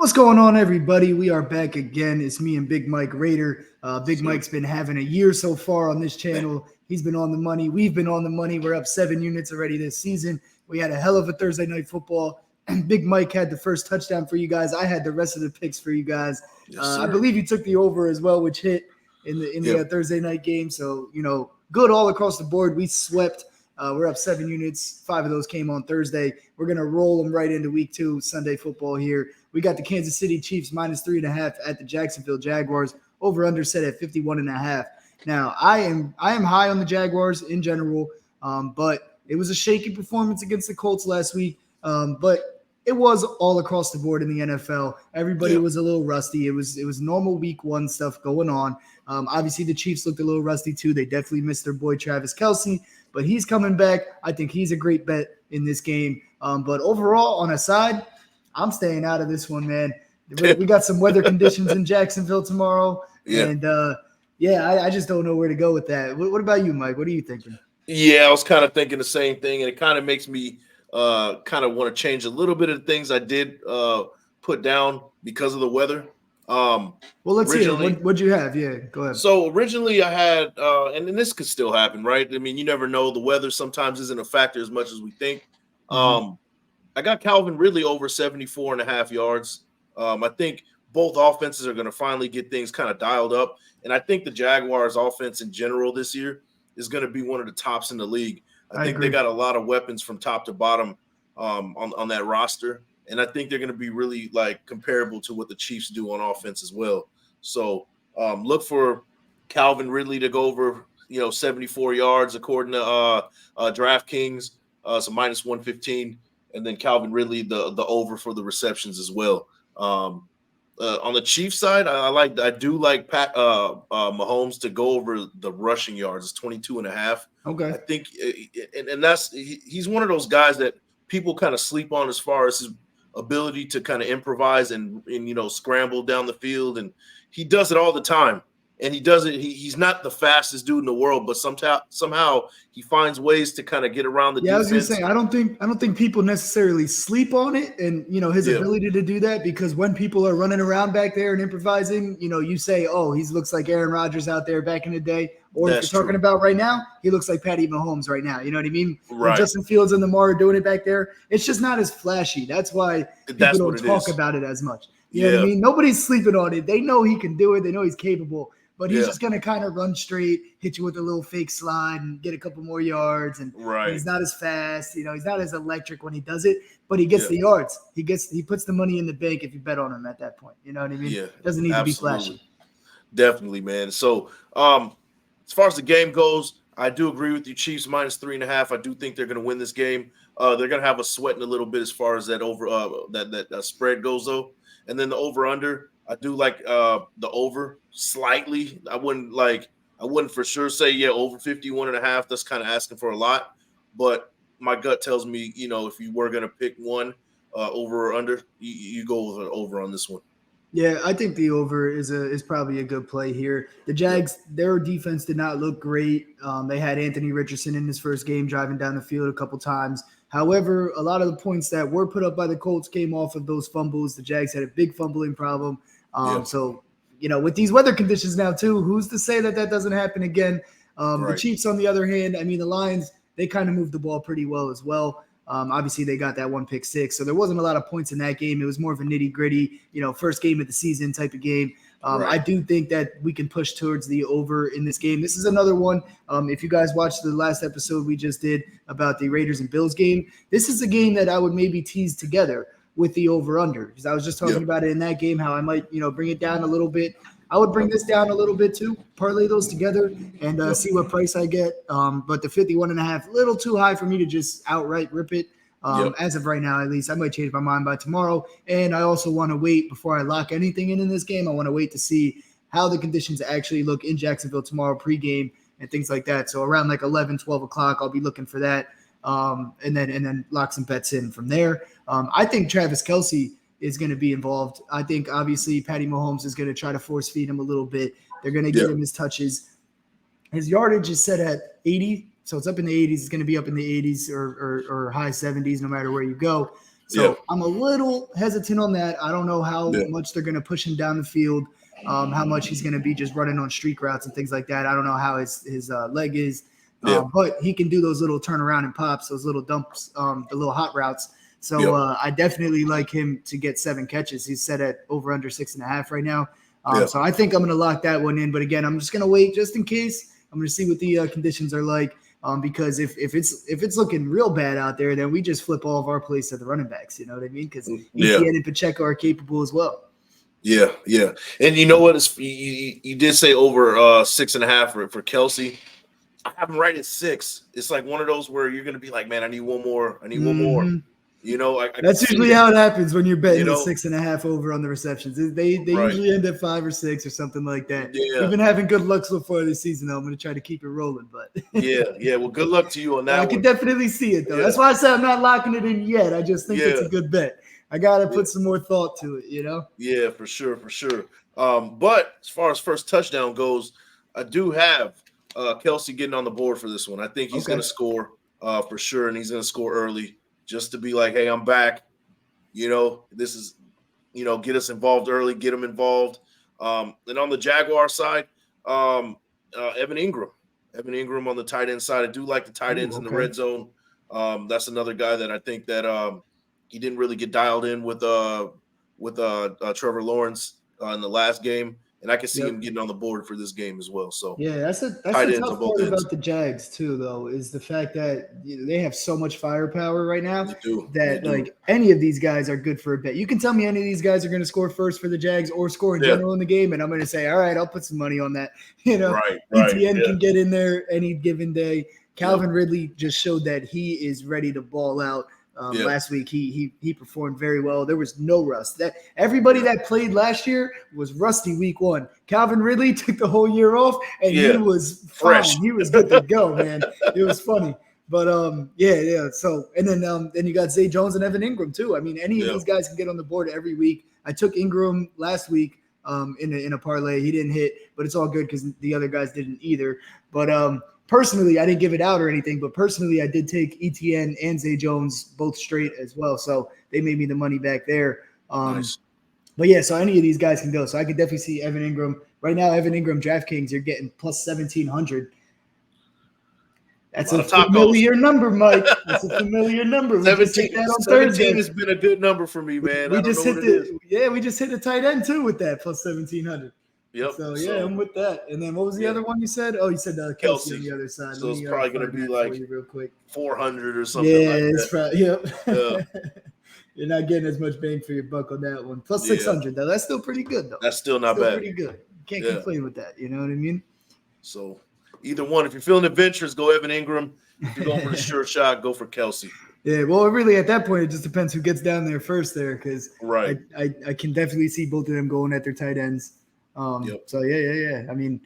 What's going on, everybody? We are back again. It's me and Big Mike Raider. Big So, Mike's been having a year so far on this channel. He's been on the money. We've been on the money. We're up 7 units already this season. We had a hell of a Thursday night football. Big Mike had the first touchdown for you guys. I had the rest of the picks for you guys. yes, I sir. believe you took the over as well, which hit in the Yep. Thursday night game. So, good all across the board. We swept. We're up 7 units. 5 of those came on Thursday. We're going to roll them right into week 2 Sunday football here. We got the Kansas City Chiefs -3.5 at the Jacksonville Jaguars. Over under set at 51.5. Now, I am high on the Jaguars in general, but it was a shaky performance against the Colts last week. But it was all across the board in the NFL. Everybody was a little rusty. It was normal week 1 stuff going on. Obviously, the Chiefs looked a little rusty too. They definitely missed their boy Travis Kelce, but he's coming back. I think he's a great bet in this game. But overall, on a side, I'm staying out of this one, man. We got some weather conditions in Jacksonville tomorrow, and I just don't know where to go with that. What about you, Mike? What are you thinking? Yeah, I was kind of thinking the same thing, and it kind of makes me kind of want to change a little bit of the things I did put down because of the weather. Well, let's hear it. What'd you have? Yeah, go ahead. So originally I had, and this could still happen, right? I mean, you never know. The weather sometimes isn't a factor as much as we think. I got Calvin Ridley over 74.5 yards. I think both offenses are going to finally get things kind of dialed up. And I think the Jaguars offense in general this year is going to be one of the tops in the league. I think agree. they got a lot of weapons from top to bottom on that roster. And I think they're going to be really like comparable to what the Chiefs do on offense as well. So look for Calvin Ridley to go over, 74 yards according to DraftKings, so -115. And then Calvin Ridley, the over for the receptions as well. On the Chiefs side, I do like Pat Mahomes to go over the rushing yards. It's 22.5. Okay. I think, and he's one of those guys that people kind of sleep on as far as his ability to kind of improvise and scramble down the field, and he does it all the time. And he does it. He's not the fastest dude in the world, but somehow he finds ways to kind of get around the defense. I was gonna say I don't think people necessarily sleep on it, and his ability to do that, because when people are running around back there and improvising, you say, oh, he looks like Aaron Rodgers out there back in the day, or That's if you're talking about right now, he looks like Patty Mahomes right now. You know what I mean? Right. When Justin Fields and Lamar are doing it back there, it's just not as flashy. That's why people don't talk about it as much. You know what I mean? Nobody's sleeping on it. They know he can do it. They know he's capable. But he's just going to kind of run straight, hit you with a little fake slide and get a couple more yards. And he's not as fast. He's not as electric when he does it, but he gets the yards. He puts the money in the bank if you bet on him at that point. You know what I mean? Yeah. Doesn't need to be flashy. Definitely, man. So as far as the game goes, I do agree with you. Chiefs -3.5. I do think they're going to win this game. They're going to have us sweating a little bit as far as that over that spread goes, though. And then the over/under, I do like the over slightly. I wouldn't for sure say over 51.5. That's kind of asking for a lot, but my gut tells me, if you were going to pick one over or under, you go with an over on this one. Yeah, I think the over is probably a good play here. The Jags, their defense did not look great. They had Anthony Richardson in his first game driving down the field a couple times. However, a lot of the points that were put up by the Colts came off of those fumbles. The Jags had a big fumbling problem. So, with these weather conditions now too, who's to say that doesn't happen again? The Chiefs, on the other hand, I mean, the Lions, they kind of moved the ball pretty well as well. Obviously, they got that one pick six, so there wasn't a lot of points in that game. It was more of a nitty-gritty, first game of the season type of game. I do think that we can push towards the over in this game. This is another one. If you guys watched the last episode we just did about the Raiders and Bills game, this is a game that I would maybe tease together with the over-under, because I was just talking about it in that game, how I might, bring it down a little bit. I would bring this down a little bit too, parlay those together, and see what price I get. But the 51.5, a little too high for me to just outright rip it. As of right now, at least. I might change my mind by tomorrow. And I also want to wait before I lock anything in this game. I want to wait to see how the conditions actually look in Jacksonville tomorrow pregame and things like that. So around like 11, 12 o'clock, I'll be looking for that, and then lock some bets in from there. I think Travis Kelce is going to be involved. I think obviously Patty Mahomes is going to try to force feed him a little bit. They're going to give him his touches. His yardage is set at 80, so it's up in the 80s. It's going to be up in the 80s or high 70s no matter where you go. So I'm a little hesitant on that. I don't know how much they're going to push him down the field, how much he's going to be just running on streak routes and things like that. I don't know how his leg is, but he can do those little turnaround and pops, those little dumps, the little hot routes. So I definitely like him to get 7 catches. He's set at over under 6.5 right now. So I think I'm going to lock that one in. But again, I'm just going to wait just in case. I'm going to see what the conditions are like. Because if it's looking real bad out there, then we just flip all of our plays to the running backs. You know what I mean? Because Etienne and Pacheco are capable as well. Yeah. And you know what? You did say over 6.5 for Kelsey. I have him right at 6. It's like one of those where you're going to be like, man, I need one more. One more. You know, that's usually how it happens when you're betting at 6.5 over on the receptions. They usually end at 5 or 6 or something like that. We've been having good luck so far this season, though. I'm going to try to keep it rolling, but yeah. Well, good luck to you on that. I can definitely see it though. That's why I said I'm not locking it in yet. I just think it's a good bet. I got to put some more thought to it, you know. Yeah, for sure. But as far as first touchdown goes, I do have Kelsey getting on the board for this one. I think he's going to score for sure, and he's going to score early. Just to be like, hey, I'm back. You know, this is, get us involved early, get them involved. And on the Jaguar side, Evan Ingram on the tight end side. I do like the tight ends in the red zone. That's another guy that I think that he didn't really get dialed in with Trevor Lawrence in the last game. And I can see him getting on the board for this game as well. So that's the tough part about the Jags too, though, is the fact that they have so much firepower right now that any of these guys are good for a bet. You can tell me any of these guys are going to score first for the Jags or score in general in the game, and I'm going to say, all right, I'll put some money on that. Etienne can get in there any given day. Calvin Ridley just showed that he is ready to ball out. Last week he performed very well. There was no rust. That everybody that played last year was rusty week 1. Calvin Ridley took the whole year off and he was fresh. He was good to go, man. It was funny. But So and then you got Zay Jones and Evan Ingram too. I mean, any of these guys can get on the board every week. I took Ingram last week in a parlay. He didn't hit, but it's all good because the other guys didn't either. But personally, I didn't give it out or anything, but personally, I did take Etienne and Zay Jones both straight as well. So they made me the money back there. Nice. But yeah, so any of these guys can go. So I could definitely see Evan Ingram. Right now, Evan Ingram, DraftKings, you're getting plus 1,700. That's a familiar number, Mike. That's a familiar number. 17 has been a good number for me, man. We just hit the tight end too with that plus 1,700. Yep. So I'm with that. And then what was the other one you said? Oh, you said Kelsey on the other side. So it's probably going to be like real quick 400 or something. Yeah, it's probably You're not getting as much bang for your buck on that one. Plus 600 though. That's still pretty good though. That's still not bad. Pretty good. You can't complain with that. You know what I mean? So either one. If you're feeling adventurous, go Evan Ingram. If you're going for the sure shot, go for Kelsey. Yeah, well, really, at that point, it just depends who gets down there first there, because I can definitely see both of them going at their tight ends. So, yeah. I mean,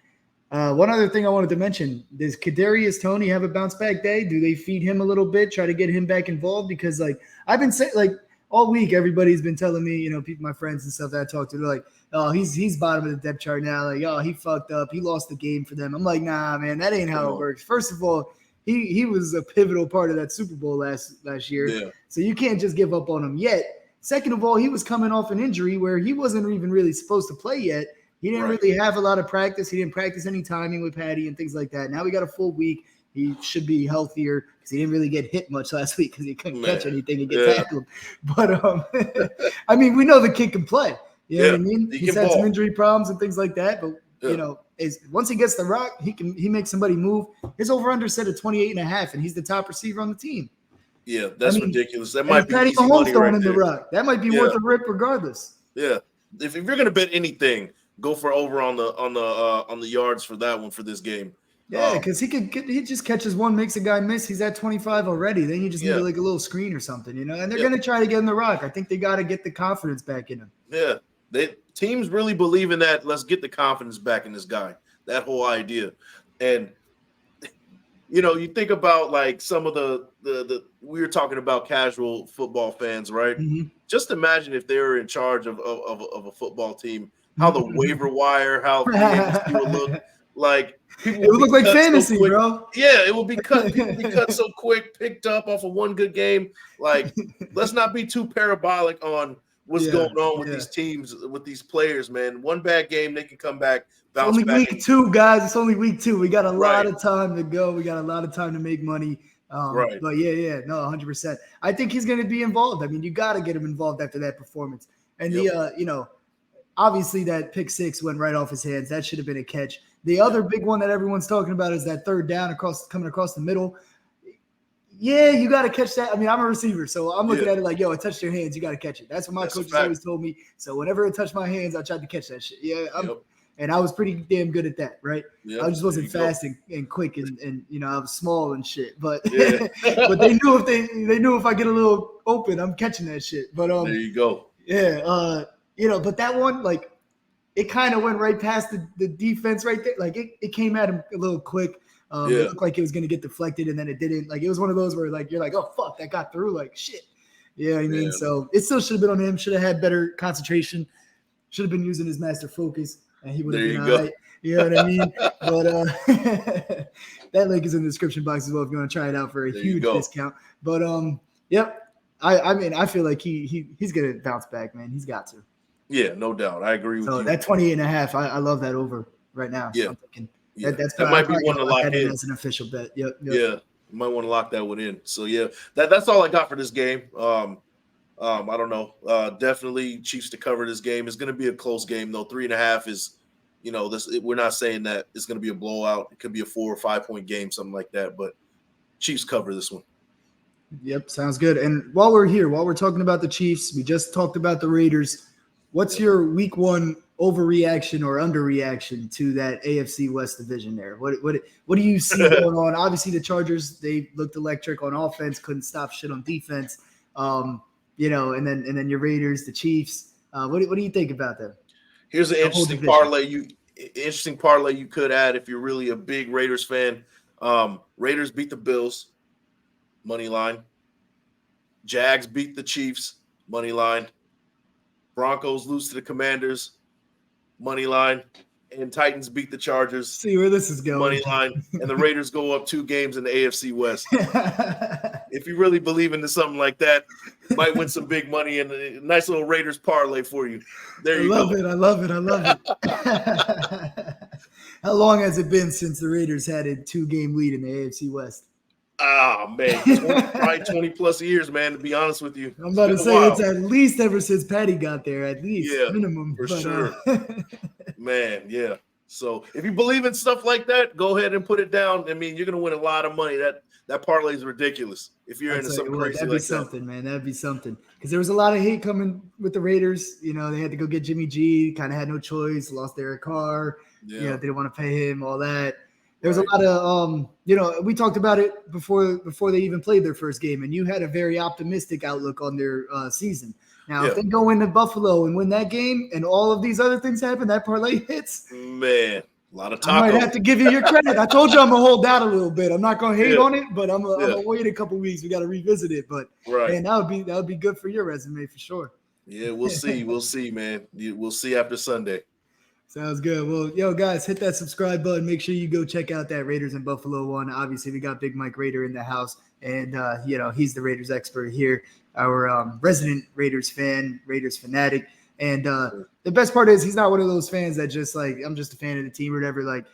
one other thing I wanted to mention, does Kadarius Toney have a bounce-back day? Do they feed him a little bit, try to get him back involved? Because, I've been saying, all week, everybody's been telling me, people, my friends and stuff that I talk to, they're like, oh, he's bottom of the depth chart now. Like, oh, he fucked up. He lost the game for them. I'm like, nah, man, that ain't how it works. First of all, he was a pivotal part of that Super Bowl last year. Yeah. So you can't just give up on him yet. Second of all, he was coming off an injury where he wasn't even really supposed to play yet. He didn't really have a lot of practice. He didn't practice any timing with Patty and things like that. Now we got a full week. He should be healthier because he didn't really get hit much last week because he couldn't catch anything and get tackled. But, I mean, we know the kid can play. You know what I mean? He's had some injury problems and things like that. But, once he gets the rock, he makes somebody move. His over-under set at 28.5, and he's the top receiver on the team. Yeah, that's ridiculous. That might be Patty easy money right in the rock. That might be worth a rip regardless. Yeah. If you're going to bet anything, go for over on the yards for that one for this game. Yeah, because he just catches one, makes a guy miss. He's at 25 already. Then you just need a little screen or something, And they're going to try to get him the rock. I think they got to get the confidence back in him. Yeah, teams really believe in that. Let's get the confidence back in this guy. That whole idea, and you think about some of the we were talking about casual football fans, right? Mm-hmm. Just imagine if they were in charge of a football team, how the waiver wire, how you would look. Like people It would look like cut fantasy, quick. bro. Yeah, it will be cut. People be cut so quick, picked up off of one good game. Like, let's not be too parabolic on what's going on with these teams, with these players, man. One bad game, they can come back, It's bounce only back. week 2, guys. It's only week 2. We got a lot Right. of time to go. We got a lot of time to make money. Right. But no, 100%. I think he's going to be involved. I mean, you got to get him involved after that performance. And obviously that pick 6 went right off his hands. That should have been a catch. The other big one that everyone's talking about is that third down coming across the middle. Yeah, you got to catch that. I mean, I'm a receiver, so I'm looking at it like, yo, it touched your hands. You got to catch it. That's what my coaches always told me. So whenever it touched my hands, I tried to catch that shit. Yeah, and I was pretty damn good at that, right? Yep. I just wasn't fast and quick and I was small and shit. But but they knew if I get a little open, I'm catching that shit. But there you go. Yeah, but that one, like, it kind of went right past the defense right there. Like it came at him a little quick. It looked like it was gonna get deflected, and then it didn't. Like, it was one of those where, like, you're like, oh fuck, that got through. Like, shit. You know what I mean? So it still should have been on him. Should have had better concentration. Should have been using his master focus, and he would have been all right. You know what I mean? But that link is in the description box as well if you want to try it out for a huge discount. But yep. I mean, I feel like he's gonna bounce back, man. He's got to. Yeah, no doubt. I agree with you. So that 28.5, I love that over right now. Yeah. I'm thinking that might be one to lock in as an official bet. Yep. Yeah, you might want to lock that one in. So yeah, that's all I got for this game. I don't know. Definitely Chiefs to cover this game. It's going to be a close game though. 3.5 is, we're not saying that it's going to be a blowout. It could be a 4 or 5 point game, something like that. But Chiefs cover this one. Yep, sounds good. And while we're talking about the Chiefs, we just talked about the Raiders. What's your week 1 overreaction or underreaction to that AFC West division there? What do you see going on? Obviously, the Chargers, they looked electric on offense, couldn't stop shit on defense. And then your Raiders, the Chiefs. What do you think about them? Here's an interesting parlay you could add if you're really a big Raiders fan. Raiders beat the Bills, money line. Jags beat the Chiefs, money line. Broncos lose to the Commanders, money line, and Titans beat the Chargers. See where this is going. Money line, and the Raiders go up 2 games in the AFC West. If you really believe into something like that, you might win some big money and a nice little Raiders parlay for you. There you go. I love it. How long has it been since the Raiders had a 2-game lead in the AFC West? Ah, man, probably 20 plus years, man, to be honest with you. I'm about to say it's at least ever since Patty got there, at least, minimum. For sure. Man, yeah. So if you believe in stuff like that, go ahead and put it down. I mean, you're going to win a lot of money. That parlay is ridiculous if you're into something crazy that'd be something, man. That'd be something. Because there was a lot of hate coming with the Raiders. They had to go get Jimmy G, kind of had no choice, lost Derek Carr. They didn't want to pay him, all that. There was a lot of, we talked about it before they even played their first game, and you had a very optimistic outlook on their season. Now, if they go into Buffalo and win that game and all of these other things happen, that parlay hits. Man, a lot of tacos. I might have to give you your credit. I told you I'm going to hold out a little bit. I'm not going to hate on it, but I'm going to wait a couple weeks. We got to revisit it. But, man, that would be good for your resume for sure. Yeah, we'll see. We'll see, man. We'll see after Sunday. Sounds good. Well, guys, hit that subscribe button. Make sure you go check out that Raiders and Buffalo one. Obviously, we got Big Mike Raider in the house, and he's the Raiders expert here, our resident Raiders fan, Raiders fanatic. And the best part is he's not one of those fans that just like, I'm just a fan of the team or whatever. Like,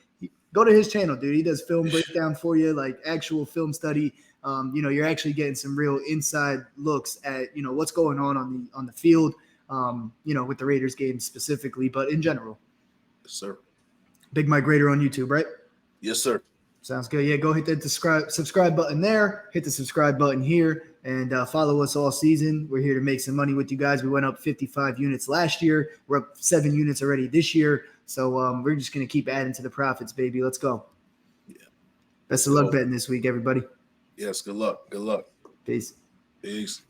go to his channel, dude. He does film breakdown for you, like actual film study. You're actually getting some real inside looks at what's going on the field. With the Raiders game specifically, but in general. Yes, sir. Big Mike Raider on YouTube, right? Yes, sir. Sounds good. Yeah, go hit that subscribe button there. Hit the subscribe button here, and follow us all season. We're here to make some money with you guys. We went up 55 units last year. We're up 7 units already this year. So we're just going to keep adding to the profits, baby. Let's go. Yeah. Best of luck betting this week, everybody. Yes, good luck. Good luck. Peace. Peace.